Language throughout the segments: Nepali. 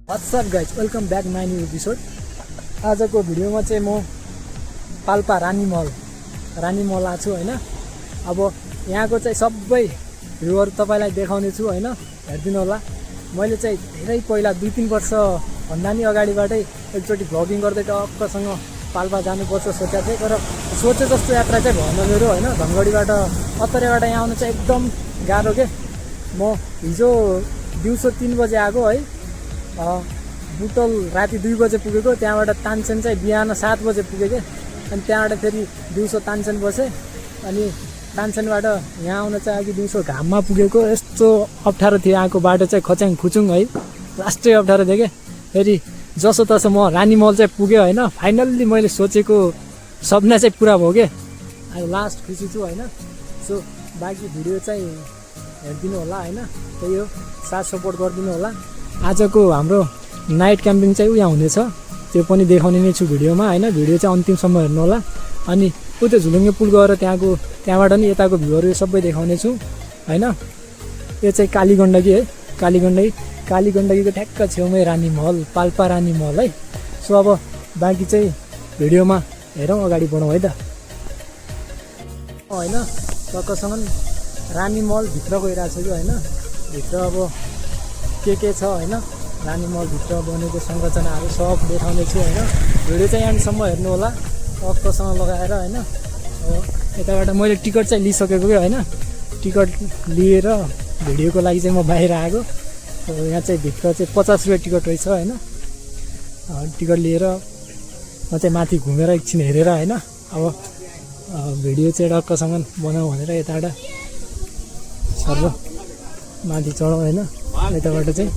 What's up guys welcome back my new episode. आजको भिडियोमा चाहिँ म पाल्पा रानी मल आएको छु हैन। अब यहाँको चाहिँ सबै भ्यूहरु तपाईलाई देखाउने छु हैन, हेर्दिनु होला। मैले चाहिँ धेरै पहिला 2-3 वर्ष भन्दा नि अगाडिबाटै एकचोटी भ्लगिङ गर्दै टक्कसँग पाल्पा जानुपर्छ सोचेको थिएँ, तर सोचे जस्तो यात्रा चाहिँ भएन मेरो हैन। धनगढीबाट अत्तरेबाट यहाँ आउनु चाहिँ एकदम गाह्रो के। म हिजो दिउँसो 3 बजे आएको है, बुटल राति 2 बजे पुगेको, त्यहाँबाट तानसेन चाहिँ बिहान 7 बजे पुगेको। अनि त्यहाँबाट फेरि दिउँसो तानसेन बसेँ, अनि तानसेनबाट यहाँ आउन चाहिँ अघि दिउँसो घाममा पुगेको। यस्तो अप्ठ्यारो थियो यहाँको बाटो चाहिँ, खच्याङ खुचुङ है, लास्टै अप्ठ्यारो थियो के। फेरि जसो तसो म रानी मल चाहिँ पुगेँ होइन। फाइनल्ली मैले सोचेको सपना चाहिँ पुरा भयो के। अब लास्ट खुसी छु होइन। सो बाँकी भिडियो चाहिँ हेरिदिनु होला होइन, त्यही हो, साथ सपोर्ट गरिदिनु होला। आजको हाम्रो नाइट क्याम्पिङ चाहिँ यहाँ हुनेछ, त्यो पनि देखाउने नै छु भिडियोमा होइन। भिडियो चाहिँ अन्तिमसम्म हेर्नु होला। अनि उतै झुलुङ्गे पुल गएर त्यहाँबाट नि यताको भ्यूहरू सबै देखाउने छु होइन। यो चाहिँ कालीगण्डकी है, कालीगण्डकीको ठ्याक्क छेउमै रानी महल, पाल्पा रानी महल है। सो अब बाँकी चाहिँ भिडियोमा हेरौँ, अगाडि बढौँ है त होइन। टक्कसँग रानी महल भित्र गइरहेको छ कि होइन। भित्र अब के छ होइन, रानी महलभित्र बनेको संरचनाहरू सब देखाउने छु होइन। भिडियो चाहिँ यहाँसम्म हेर्नु होला टक्कसँग लगाएर होइन। यताबाट मैले टिकट चाहिँ लिइसकेको कि होइन। टिकट लिएर भिडियोको लागि चाहिँ म बाहिर आएको। यहाँ चाहिँ भित्र चाहिँ 50 रुपियाँ टिकट रहेछ होइन। टिकट लिएर म चाहिँ माथि घुमेर एकछिन हेरेर होइन। अब भिडियो चाहिँ टक्कसँग बनाऊ भनेर यताबाट सर माथि चढौँ होइन। यताबाट चाहिँ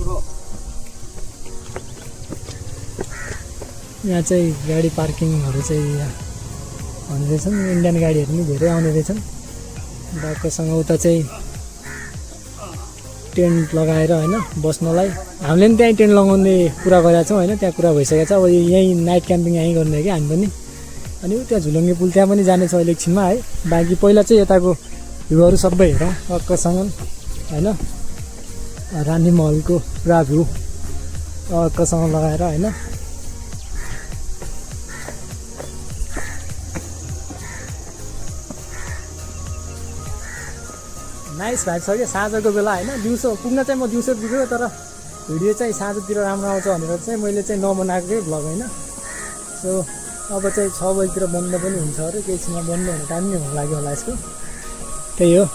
यहाँ चाहिँ गाडी पार्किङहरू चाहिँ यहाँ हुने रहेछन्, इन्डियन गाडीहरू पनि धेरै आउने रहेछन्। टक्कसँग उता चाहिँ टेन्ट लगाएर होइन बस्नलाई, हामीले पनि त्यहीँ टेन्ट लगाउने कुरा गरेका छौँ होइन। त्यहाँ कुरा भइसकेको छ, अब यहीँ नाइट क्याम्पिङ यहीँ गर्ने कि हामी पनि। अनि त्यहाँ झुलुङ्गे पुल त्यहाँ पनि जानेछ अहिले एकछिनमा है। बाँकी पहिला चाहिँ यताको भ्यूहरू सबै हेरौँ टक्कसँग होइन। रानी महलको पुरा भ्यू टक्कसँग लगाएर होइन। नाइस भाइब छ क्या साँझको बेला होइन। दिउँसो पुग्न चाहिँ म दिउँसो पुग्यो, तर भिडियो चाहिँ साँझतिर राम्रो आउँछ भनेर चाहिँ मैले चाहिँ नबनाएको थिएँ भ्लग होइन। सो अब चाहिँ 6 बजीतिर बन्द पनि हुन्छ अरे, केही छिनमा बन्द हुने टाइम नै हुन लाग्यो होला यसको। त्यही हो,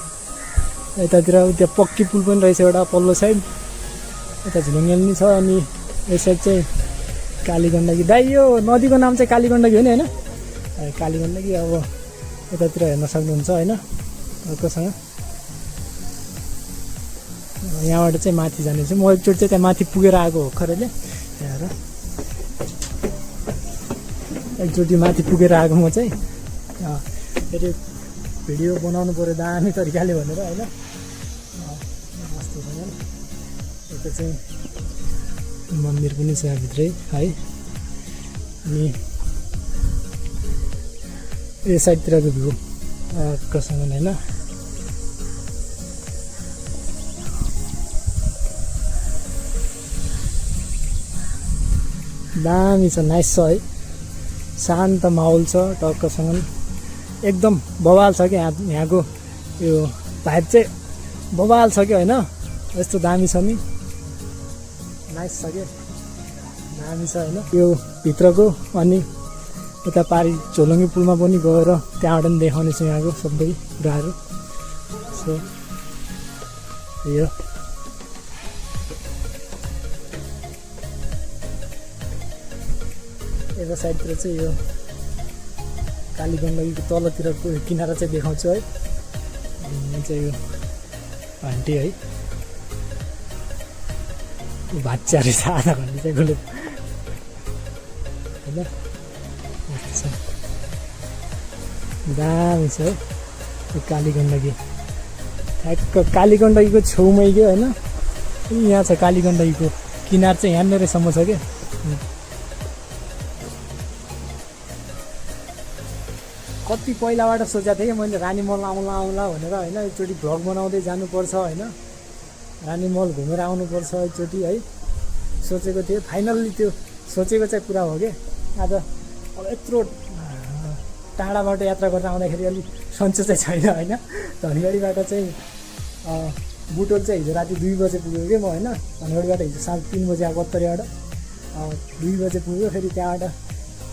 यतातिर त्यो पक्की पुल पनि रहेछ एउटा पल्लो साइड, यता झुलुङ्गेल पनि छ। अनि यो साइड चाहिँ कालीगण्डकी। दाइ यो नदीको नाम चाहिँ कालीगण्डकी हो नि होइन, कालीगण्डकी। अब यतातिर हेर्न सक्नुहुन्छ होइन अर्कोसँग। यहाँबाट चाहिँ माथि जानेछु म, एकचोटि चाहिँ त्यहाँ माथि पुगेर आएको हो खरेले। त्यहाँ एकचोटि माथि पुगेर आएको म चाहिँ। फेरि भिडियो बनाउनु पऱ्यो दामी तरिकाले भनेर होइन। मस्तसँग यता चाहिँ मन्दिर पनि छ यहाँभित्रै है। अनि यो साइडतिरको भ्यू कसँग होइन। दामी छ, नाइस छ है, शान्त माहौल छ टक्कसँग, एकदम बवाल छ कि यहाँको यो भाइब चाहिँ बवाल छ कि होइन। यस्तो दामी छ नि, नाइस छ कि दामी छ होइन यो भित्रको। अनि यता पारि झोलुङ्गे पुलमा पनि गएर त्यहाँबाट पनि देखाउने छु यहाँको सबै कुराहरू। सो यो यता साइडतिर चाहिँ यो कालीगण्डकीको तलतिरको किनारा चाहिँ देखाउँछु है। अनि चाहिँ यो घन्टी है, भाच्चा रहेछ आधा घन्टी चाहिँ गोले होइन। दामी छ है यो कालीगण्डकी, ठ्याक्क कालीगण्डकीको छेउमै क्या होइन। यहाँ छ कालीगण्डकीको किनार चाहिँ यहाँनिरसम्म छ क्या। कति पहिलाबाट सोचेको थिएँ कि मैले रानी महल आउँला भनेर होइन। एकचोटि भ्लग बनाउँदै जानुपर्छ होइन, रानी महल घुमेर आउनुपर्छ एकचोटि है। सोचेको थियो फाइनल्ली त्यो सोचेको चाहिँ पुरा हो कि आज अब यत्रो टाढाबाट यात्रा गरेर आउँदाखेरि अलिक सन्चो चाहिँ छैन होइन। धनगढीबाट चाहिँ बुटोल चाहिँ हिजो राति 2 बजे पुग्यो कि म होइन। धनगढीबाट हिजो 3:30 बजे आएको उत्तरीबाट 2 बजे पुग्यो। फेरि त्यहाँबाट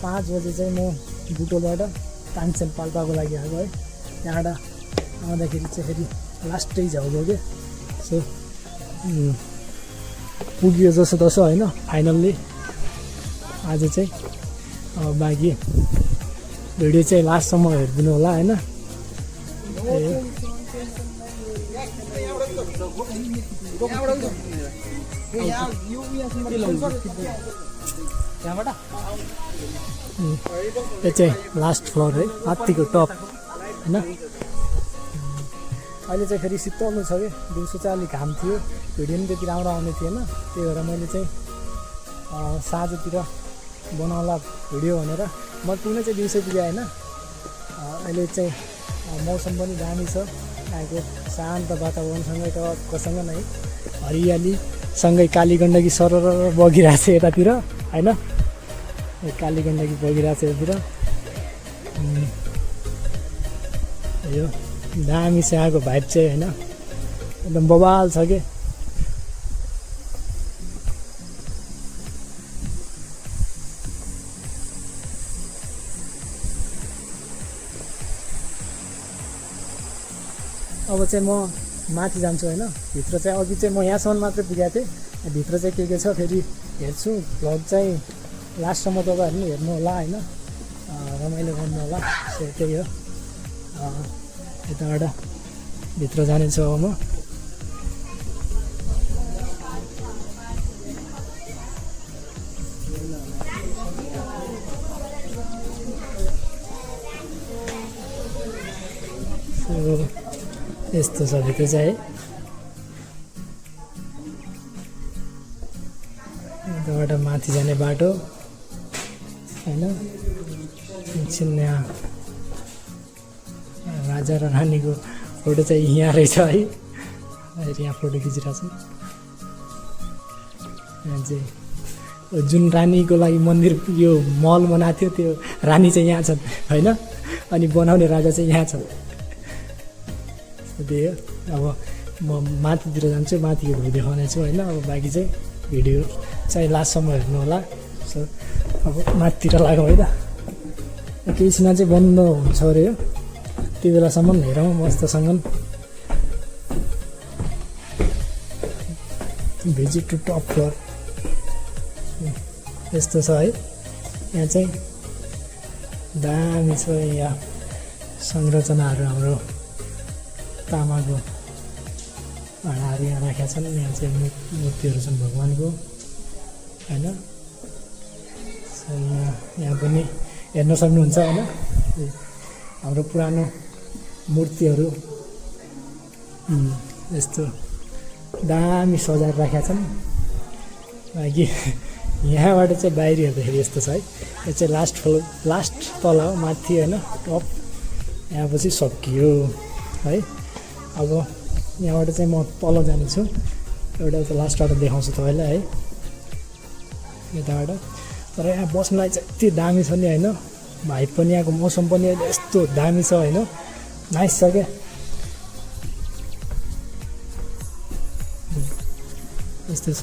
5 बजे चाहिँ म बुटोलबाट तानसेन पाल्पाको लागि आएको है। त्यहाँबाट आउँदाखेरि चाहिँ फेरि लास्टै झ्याउको कि सो पुग्यो जसो तसो होइन फाइनल्ली आज चाहिँ। बाँकी भिडियो चाहिँ लास्टसम्म हेरिदिनु होला होइन। यो चाहिँ लास्ट फ्लोर है, हात्तीको टप होइन। अहिले चाहिँ फेरि शीतल छ कि दिउँसो चाहिँ अलिक घाम थियो, भिडियो पनि त्यति राम्रो आउने थिएन। त्यही भएर मैले चाहिँ साँझतिर बनाउला भिडियो भनेर म पुग्न चाहिँ दिउँसो पुगेँ होइन। अहिले चाहिँ मौसम पनि दामी छ, यहाँको शान्त वातावरणसँगै टक्कसँग नै हरियालीसँगै काली गण्डकी सरर बगिरहेको छ यतातिर होइन। काली गण्डकी बगिरहेको छ यतातिर। यो दामी छ यहाँको भाइब चाहिँ होइन, एकदम बवाल छ कि। अब चाहिँ म माथि जान्छु होइन। भित्र चाहिँ अघि चाहिँ म यहाँसम्म मात्रै पुगेको थिएँ, भित्र चाहिँ के छ फेरि हेर्छु। भ्लग चाहिँ लास्टसम्म तपाईँहरू पनि हेर्नु होला होइन, रमाइलो गर्नु होला। सो त्यही हो, यताबाट भित्र जानेछु अब म। यस्तो छ भित्र चाहिँ है। यताबाट माथि जाने बाटो होइन। एकछिन यहाँ राजा र रानीको फोटो चाहिँ यहाँ रहेछ है। यहाँ फोटो खिचिरहेको छु। यहाँ चाहिँ जुन रानीको लागि मन्दिर यो महल बनाएको थियो त्यो रानी चाहिँ यहाँ छन् होइन, अनि बनाउने राजा चाहिँ यहाँ छन्। त्यही हो। अब म माथितिर जान्छु, माथिको भ्यू देखाउने छु होइन। अब बाँकी चाहिँ भिडियो चाहिँ लास्टसम्म हेर्नु होला। सो अब माथितिर लागौँ है त। केही छिन चाहिँ बन्द हुन्छ अरे हो, त्यो बेलासम्म हेरौँ मस्तसँग। भिजिट टु टप फ्लोर यस्तो छ है। यहाँ चाहिँ दामी छ, यहाँ संरचनाहरू हाम्रो तामाको भाँडाहरू यहाँ राखेका छन्। यहाँ चाहिँ मूर्तिहरू छन् भगवान्को होइन। यहाँ पनि हेर्न सक्नुहुन्छ होइन, हाम्रो पुरानो मूर्तिहरू यस्तो दामी सजाएर राखेका छन्। बाँकी यहाँबाट चाहिँ बाहिर हेर्दाखेरि यस्तो छ है। यो चाहिँ लास्ट फ्लोर, लास्ट तल हो माथि होइन, टप। यहाँ पछि सकियो है। अब यहाँबाट चाहिँ म तल जानेछु, एउटा त लास्टबाट देखाउँछु तपाईँलाई है यताबाट। तर यहाँ बस्नलाई चाहिँ यति दामी छ नि होइन, भाइब पनि यहाँको मौसम पनि अहिले यस्तो दामी छ होइन, नाइस छ क्या। यस्तो छ।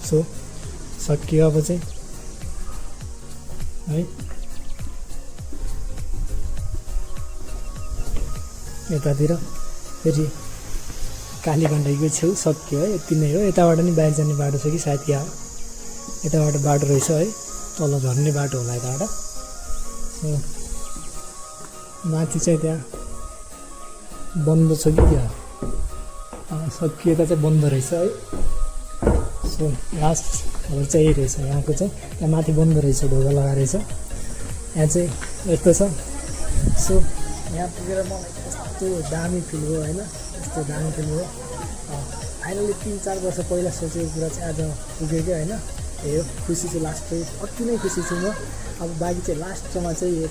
सो सकियो अब चाहिँ है। यतातिर फेरि काली गण्डकीको छेउ सकियो है, यति नै हो। यताबाट नि बाहिर जाने बाटो छ कि सायद यहाँ यताबाट बाटो रहेछ है, तल झर्ने बाटो होला यताबाट। माथि चाहिँ त्यहाँ बन्द छ कि त्यहाँ सकियो, यता चाहिँ बन्द रहेछ है। सो लास्टहरू चाहिँ यही रहेछ यहाँको चाहिँ। त्यहाँ माथि बन्द रहेछ, ढोका लगाएर रहेछ। यहाँ चाहिँ यस्तो छ। सो यहाँ पुगेर मलाई यस्तो दामी फिल भयो होइन, यस्तो दामी फिल भयो। फाइनली 3-4 वर्ष पहिला सोचेको कुरा चाहिँ आज पुग्यो क्या होइन। त्यही हो, खुसी छु लास्ट चाहिँ, अति नै खुसी छु म। अब बाँकी चाहिँ लास्टमा चाहिँ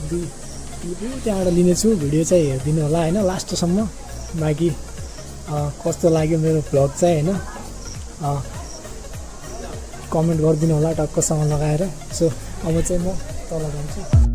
त्यहाँबाट लिनेछु, भिडियो चाहिँ हेरिदिनु होला होइन लास्टसम्म। बाँकी कस्तो लाग्यो मेरो भ्लग चाहिँ होइन, कमेन्ट गरिदिनु होला टक्कसँग लगाएर। सो अब चाहिँ म तल जान्छु।